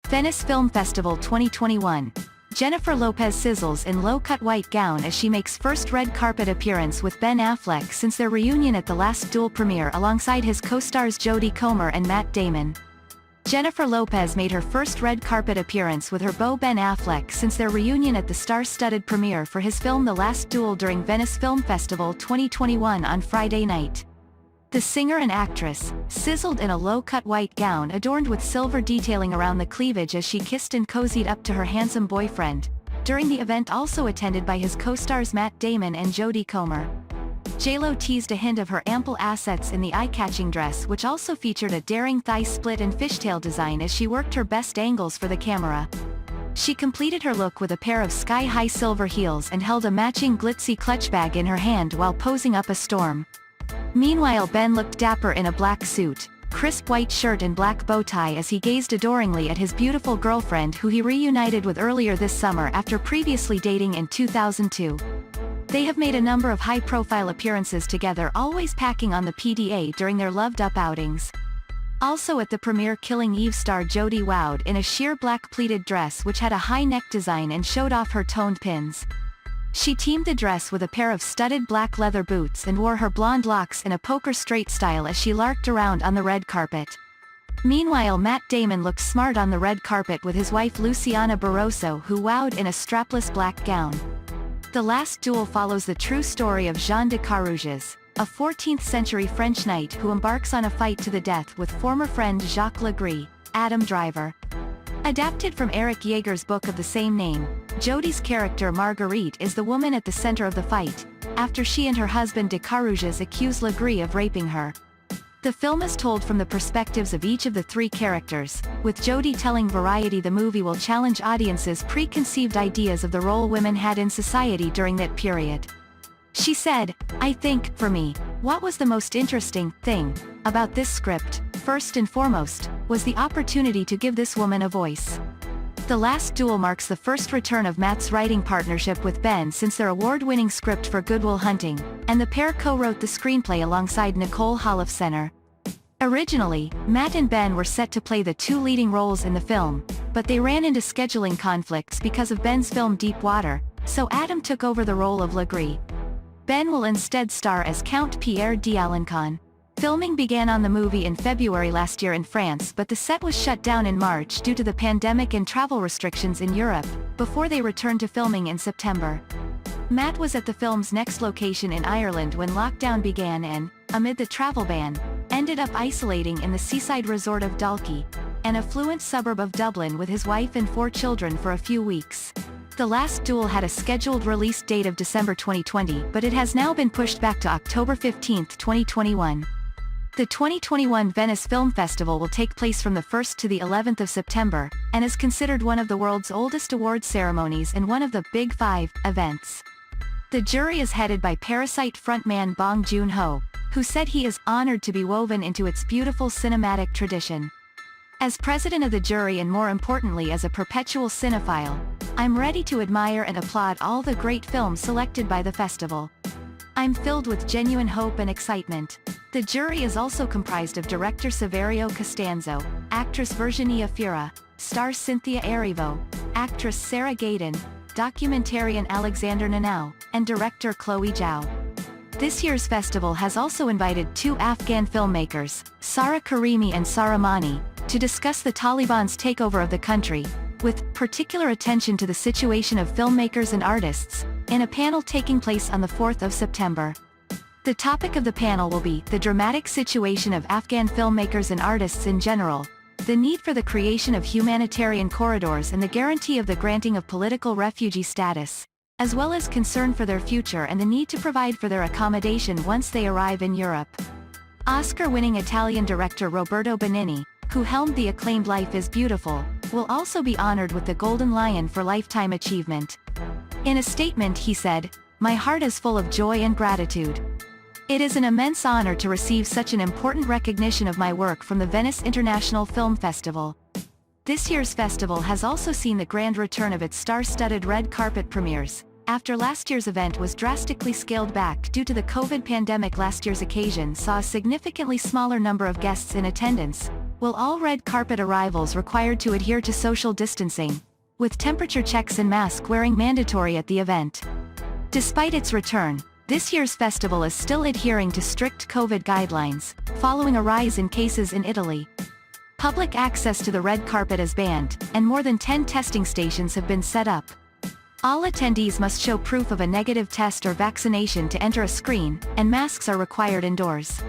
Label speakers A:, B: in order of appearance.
A: Venice Film Festival 2021. Jennifer Lopez sizzles in low-cut white gown as she makes first red carpet appearance with Ben Affleck since their reunion at the last Duel premiere alongside his co-stars Jodie Comer and Matt Damon. Jennifer Lopez made her first red carpet appearance with her beau Ben Affleck since their reunion at the star-studded premiere for his film The Last Duel during Venice Film Festival 2021 on Friday night. The singer and actress, sizzled in a low-cut white gown adorned with silver detailing around the cleavage as she kissed and cozied up to her handsome boyfriend, during the event also attended by his co-stars Matt Damon and Jodie Comer. J.Lo teased a hint of her ample assets in the eye-catching dress, which also featured a daring thigh split and fishtail design as she worked her best angles for the camera. She completed her look with a pair of sky-high silver heels and held a matching glitzy clutch bag in her hand while posing up a storm. Meanwhile, Ben looked dapper in a black suit, crisp white shirt and black bow tie as he gazed adoringly at his beautiful girlfriend who he reunited with earlier this summer after previously dating in 2002. They have made a number of high-profile appearances together, always packing on the PDA during their loved-up outings. Also at the premiere, Killing Eve star Jodie wowed in a sheer black pleated dress which had a high neck design and showed off her toned pins. She teamed the dress with a pair of studded black leather boots and wore her blonde locks in a poker straight style as she larked around on the red carpet. Meanwhile, Matt Damon looked smart on the red carpet with his wife Luciana Barroso, who wowed in a strapless black gown. The Last Duel follows the true story of Jean de Carouges, a 14th-century French knight who embarks on a fight to the death with former friend Jacques Legris, Adam Driver. Adapted from Eric Jaeger's book of the same name, Jodie's character Marguerite is the woman at the center of the fight, after she and her husband de Carouges accuse Legris of raping her. The film is told from the perspectives of each of the three characters, with Jodie telling Variety the movie will challenge audiences' preconceived ideas of the role women had in society during that period. She said, "I think, for me, what was the most interesting thing about this script, first and foremost, was the opportunity to give this woman a voice." The Last Duel marks the first return of Matt's writing partnership with Ben since their award-winning script for Good Will Hunting, and the pair co-wrote the screenplay alongside Nicole Holofcener. Originally, Matt and Ben were set to play the two leading roles in the film, but they ran into scheduling conflicts because of Ben's film Deep Water, so Adam took over the role of Legris. Ben will instead star as Count Pierre d'Alençon. Filming began on the movie in February last year in France, but the set was shut down in March due to the pandemic and travel restrictions in Europe, before they returned to filming in September. Matt was at the film's next location in Ireland when lockdown began and, amid the travel ban, ended up isolating in the seaside resort of Dalkey, an affluent suburb of Dublin, with his wife and 4 children for a few weeks. The Last Duel had a scheduled release date of December 2020, but it has now been pushed back to October 15, 2021. The 2021 Venice Film Festival will take place from the 1st to the 11th of September, and is considered one of the world's oldest award ceremonies and one of the Big Five events. The jury is headed by Parasite frontman Bong Joon-ho, who said he is honored to be woven into its beautiful cinematic tradition. As president of the jury, and more importantly as a perpetual cinephile, I'm ready to admire and applaud all the great films selected by the festival. I'm filled with genuine hope and excitement. The jury is also comprised of director Saverio Costanzo, actress Virginia Fira, star Cynthia Erivo, actress Sarah Gadon, documentarian Alexander Nanau, and director Chloe Zhao. This year's festival has also invited 2 Afghan filmmakers, Sara Karimi and Sara Mani, to discuss the Taliban's takeover of the country, with particular attention to the situation of filmmakers and artists, in a panel taking place on the 4th of September. The topic of the panel will be the dramatic situation of Afghan filmmakers and artists in general, the need for the creation of humanitarian corridors and the guarantee of the granting of political refugee status, as well as concern for their future and the need to provide for their accommodation once they arrive in Europe. Oscar-winning Italian director Roberto Benigni, who helmed the acclaimed Life is Beautiful, will also be honored with the Golden Lion for Lifetime Achievement. In a statement he said, "My heart is full of joy and gratitude. It is an immense honor to receive such an important recognition of my work from the Venice International Film Festival." This year's festival has also seen the grand return of its star-studded red carpet premieres. After last year's event was drastically scaled back due to the COVID pandemic, last year's occasion saw a significantly smaller number of guests in attendance, will all red carpet arrivals required to adhere to social distancing, with temperature checks and mask wearing mandatory at the event. Despite its return, this year's festival is still adhering to strict COVID guidelines, following a rise in cases in Italy. Public access to the red carpet is banned, and more than 10 testing stations have been set up. All attendees must show proof of a negative test or vaccination to enter a screen, and masks are required indoors.